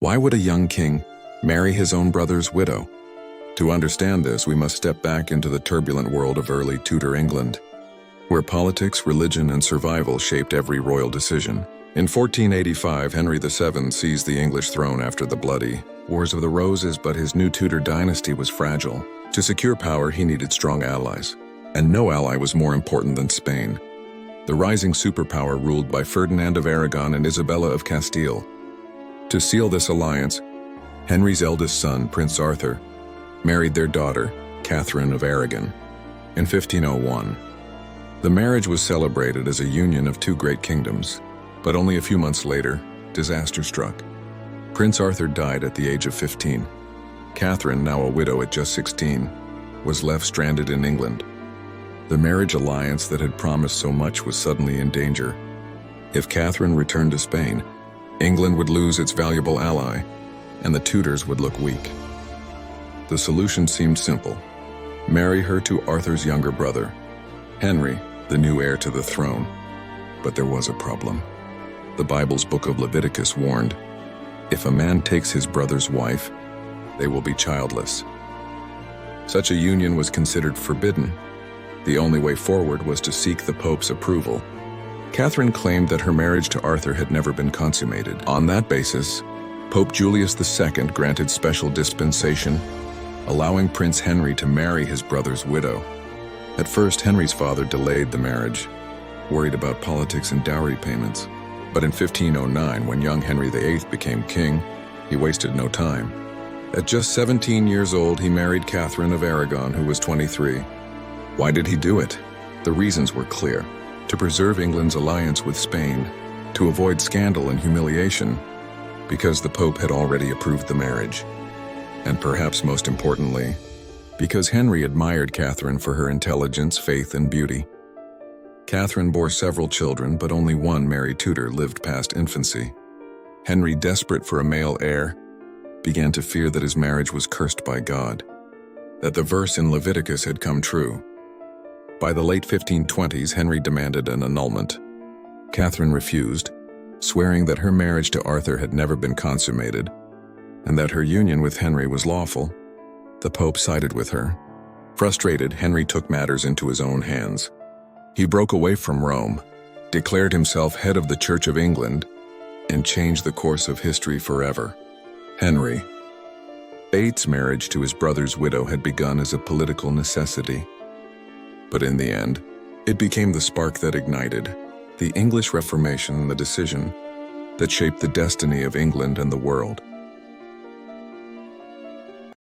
Why would a young king marry his own brother's widow? To understand this, we must step back into the turbulent world of early Tudor England, where politics, religion, and survival shaped every royal decision. In 1485, Henry VII seized the English throne after the bloody Wars of the Roses, but his new Tudor dynasty was fragile. To secure power, he needed strong allies, and no ally was more important than Spain, the rising superpower ruled by Ferdinand of Aragon and Isabella of Castile. To seal this alliance, Henry's eldest son, Prince Arthur, married their daughter, Catherine of Aragon, in 1501. The marriage was celebrated as a union of two great kingdoms, but only a few months later, disaster struck. Prince Arthur died at the age of 15. Catherine, now a widow at just 16, was left stranded in England. The marriage alliance that had promised so much was suddenly in danger. If Catherine returned to Spain, England would lose its valuable ally, and the Tudors would look weak. The solution seemed simple: marry her to Arthur's younger brother, Henry, the new heir to the throne. But there was a problem. The Bible's book of Leviticus warned, if a man takes his brother's wife, they will be childless. Such a union was considered forbidden. The only way forward was to seek the Pope's approval. Catherine claimed that her marriage to Arthur had never been consummated. On that basis, Pope Julius II granted special dispensation, allowing Prince Henry to marry his brother's widow. At first, Henry's father delayed the marriage, worried about politics and dowry payments. But in 1509, when young Henry VIII became king, he wasted no time. At just 17 years old, he married Catherine of Aragon, who was 23. Why did he do it? The reasons were clear: to preserve England's alliance with Spain, to avoid scandal and humiliation, because the Pope had already approved the marriage, and perhaps most importantly, because Henry admired Catherine for her intelligence, faith, and beauty. Catherine bore several children, but only one Mary Tudor lived past infancy. Henry, desperate for a male heir, began to fear that his marriage was cursed by God, that the verse in Leviticus had come true. By the late 1520s, Henry demanded an annulment. Catherine refused, swearing that her marriage to Arthur had never been consummated, and that her union with Henry was lawful. The Pope sided with her. Frustrated, Henry took matters into his own hands. He broke away from Rome, declared himself head of the Church of England, and changed the course of history forever. Henry VIII's marriage to his brother's widow had begun as a political necessity. But in the end, it became the spark that ignited the English Reformation, the decision that shaped the destiny of England and the world.